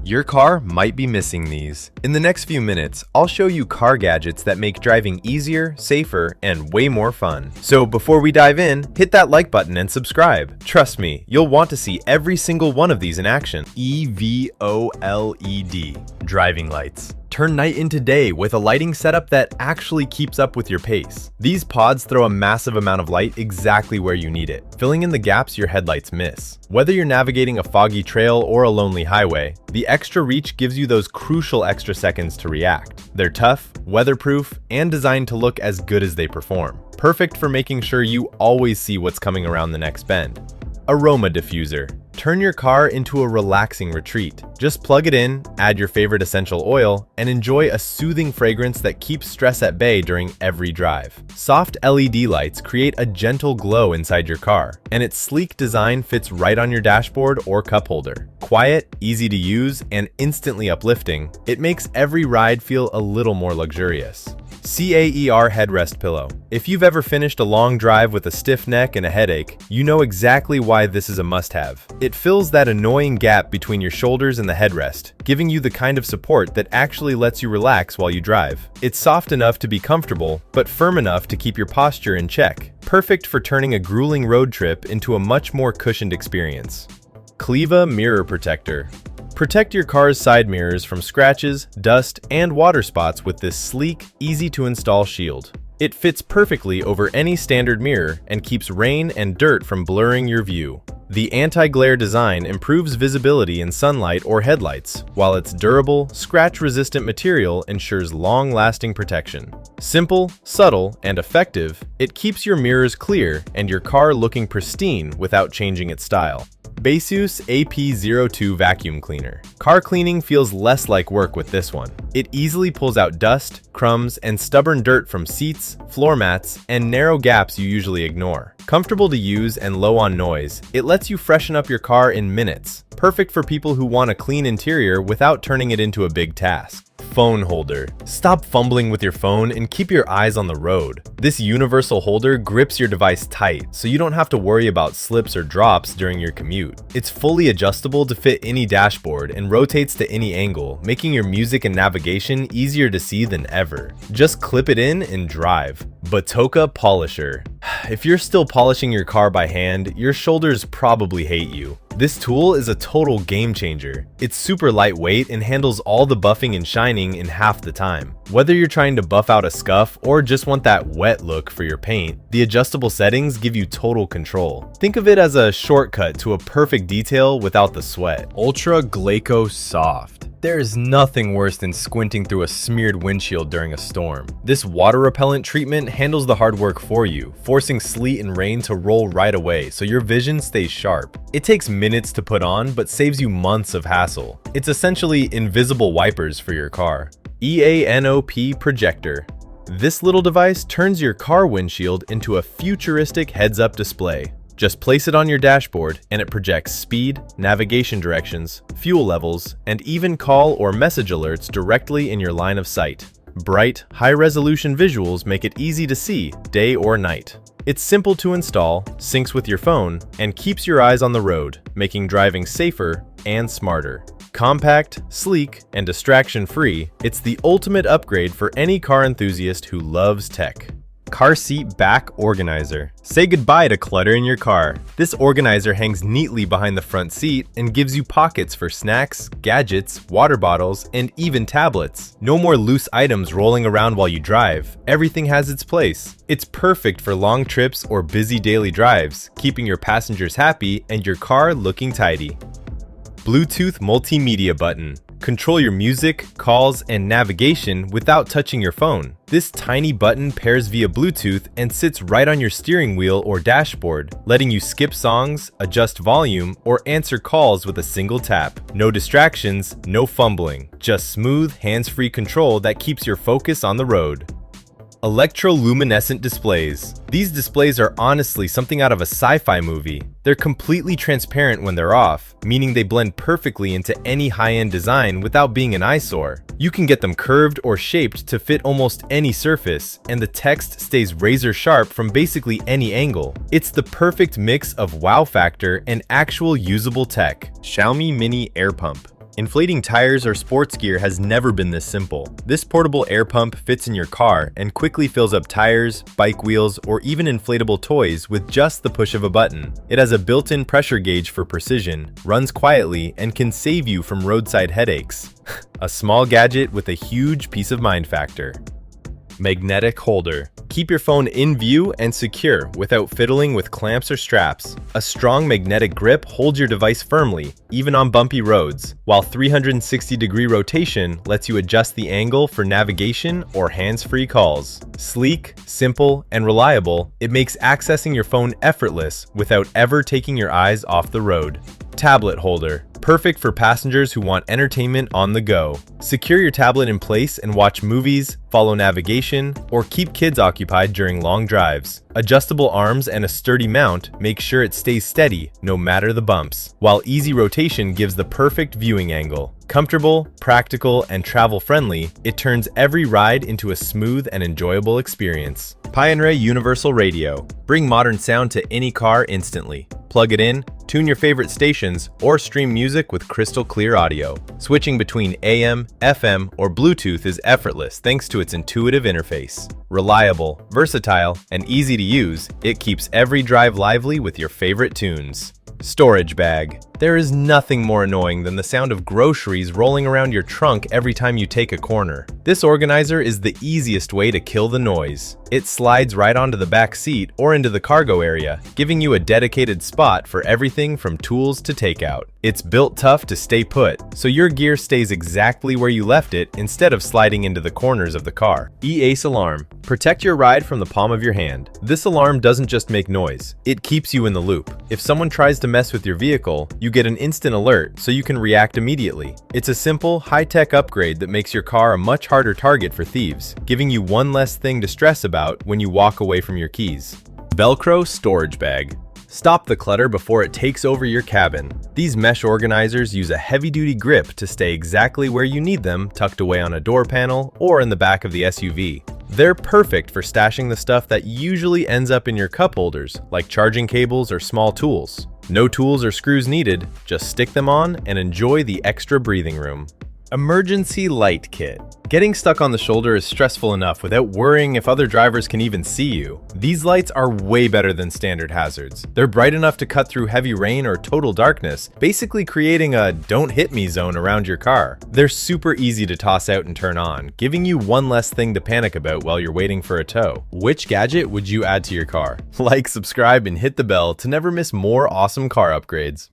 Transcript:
Your car might be missing these. In the next few minutes, I'll show you car gadgets that make driving easier, safer, and way more fun. So before we dive in, hit that like button and subscribe. Trust me, you'll want to see every single one of these in action. EVO LED Driving Lights. Turn night into day with a lighting setup that actually keeps up with your pace. These pods throw a massive amount of light exactly where you need it, filling in the gaps your headlights miss. Whether you're navigating a foggy trail or a lonely highway, the extra reach gives you those crucial extra seconds to react. They're tough, weatherproof, and designed to look as good as they perform. Perfect for making sure you always see what's coming around the next bend. Aroma Diffuser. Turn your car into a relaxing retreat. Just plug it in, add your favorite essential oil, and enjoy a soothing fragrance that keeps stress at bay during every drive. Soft LED lights create a gentle glow inside your car, and its sleek design fits right on your dashboard or cup holder. Quiet, easy to use, and instantly uplifting, it makes every ride feel a little more luxurious. CAER headrest pillow. If you've ever finished a long drive with a stiff neck and a headache, you know exactly why this is a must-have. It fills that annoying gap between your shoulders and the headrest, giving you the kind of support that actually lets you relax while you drive. It's soft enough to be comfortable, but firm enough to keep your posture in check. Perfect for turning a grueling road trip into a much more cushioned experience. Ckleva Mirror Protector. Protect your car's side mirrors from scratches, dust, and water spots with this sleek, easy-to-install shield. It fits perfectly over any standard mirror and keeps rain and dirt from blurring your view. The anti-glare design improves visibility in sunlight or headlights, while its durable, scratch-resistant material ensures long-lasting protection. Simple, subtle, and effective, it keeps your mirrors clear and your car looking pristine without changing its style. Baseus AP02 Vacuum Cleaner. Car cleaning feels less like work with this one. It easily pulls out dust, crumbs, and stubborn dirt from seats, floor mats, and narrow gaps you usually ignore. Comfortable to use and low on noise, it lets you freshen up your car in minutes. Perfect for people who want a clean interior without turning it into a big task. Phone holder. Stop fumbling with your phone and keep your eyes on the road. This universal holder grips your device tight, so you don't have to worry about slips or drops during your commute. It's fully adjustable to fit any dashboard and rotates to any angle, making your music and navigation easier to see than ever. Just clip it in and drive. BATOCA Polisher. If you're still polishing your car by hand, your shoulders probably hate you. This tool is a total game changer. It's super lightweight and handles all the buffing and shining in half the time. Whether you're trying to buff out a scuff or just want that wet look for your paint, the adjustable settings give you total control. Think of it as a shortcut to a perfect detail without the sweat. Ultra Glaco Soft. There is nothing worse than squinting through a smeared windshield during a storm. This water repellent treatment handles the hard work for you, forcing sleet and rain to roll right away so your vision stays sharp. It takes minutes to put on, but saves you months of hassle. It's essentially invisible wipers for your car. EANOP Projector. This little device turns your car windshield into a futuristic heads-up display. Just place it on your dashboard and it projects speed, navigation directions, fuel levels, and even call or message alerts directly in your line of sight. Bright, high-resolution visuals make it easy to see, day or night. It's simple to install, syncs with your phone, and keeps your eyes on the road, making driving safer and smarter. Compact, sleek, and distraction-free, it's the ultimate upgrade for any car enthusiast who loves tech. Car seat back organizer. Say goodbye to clutter in your car. This organizer hangs neatly behind the front seat and gives you pockets for snacks, gadgets, water bottles, and even tablets. No more loose items rolling around while you drive. Everything has its place. It's perfect for long trips or busy daily drives, keeping your passengers happy and your car looking tidy. Bluetooth Multimedia Button. Control your music, calls, and navigation without touching your phone. This tiny button pairs via Bluetooth and sits right on your steering wheel or dashboard, letting you skip songs, adjust volume, or answer calls with a single tap. No distractions, no fumbling. Just smooth, hands-free control that keeps your focus on the road. Electroluminescent Displays. These displays are honestly something out of a sci-fi movie. They're completely transparent when they're off, meaning they blend perfectly into any high-end design without being an eyesore. You can get them curved or shaped to fit almost any surface, and the text stays razor sharp from basically any angle. It's the perfect mix of wow factor and actual usable tech. Xiaomi Mini Air Pump. Inflating tires or sports gear has never been this simple. This portable air pump fits in your car and quickly fills up tires, bike wheels, or even inflatable toys with just the push of a button. It has a built-in pressure gauge for precision, runs quietly, and can save you from roadside headaches. A small gadget with a huge peace of mind factor. Magnetic holder. Keep your phone in view and secure without fiddling with clamps or straps. A strong magnetic grip holds your device firmly, even on bumpy roads, while 360-degree rotation lets you adjust the angle for navigation or hands-free calls. Sleek, simple, and reliable, it makes accessing your phone effortless without ever taking your eyes off the road. Tablet holder. Perfect for passengers who want entertainment on the go. Secure your tablet in place and watch movies, follow navigation, or keep kids occupied during long drives. Adjustable arms and a sturdy mount make sure it stays steady no matter the bumps, while easy rotation gives the perfect viewing angle. Comfortable, practical, and travel-friendly, it turns every ride into a smooth and enjoyable experience. Pioneer Universal Radio. Bring modern sound to any car instantly. Plug it in, tune your favorite stations, or stream music with crystal clear audio. Switching between AM, FM, or Bluetooth is effortless thanks to its intuitive interface. Reliable, versatile, and easy to use, it keeps every drive lively with your favorite tunes. Storage bag. There is nothing more annoying than the sound of groceries rolling around your trunk every time you take a corner. This organizer is the easiest way to kill the noise. It slides right onto the back seat or into the cargo area, giving you a dedicated spot for everything from tools to takeout. It's built tough to stay put, so your gear stays exactly where you left it instead of sliding into the corners of the car. EACE alarm. Protect your ride from the palm of your hand. This alarm doesn't just make noise, it keeps you in the loop. If someone tries to mess with your vehicle, you get an instant alert so you can react immediately. It's a simple, high-tech upgrade that makes your car a much harder target for thieves, giving you one less thing to stress about when you walk away from your keys. Velcro Storage Bag. Stop the clutter before it takes over your cabin. These mesh organizers use a heavy-duty grip to stay exactly where you need them, tucked away on a door panel or in the back of the SUV. They're perfect for stashing the stuff that usually ends up in your cup holders, like charging cables or small tools. No tools or screws needed, just stick them on and enjoy the extra breathing room. Emergency light kit. Getting stuck on the shoulder is stressful enough without worrying if other drivers can even see you. These lights are way better than standard hazards. They're bright enough to cut through heavy rain or total darkness, basically creating a don't hit me zone around your car. They're super easy to toss out and turn on, giving you one less thing to panic about while you're waiting for a tow. Which gadget would you add to your car? Like, subscribe, and hit the bell to never miss more awesome car upgrades.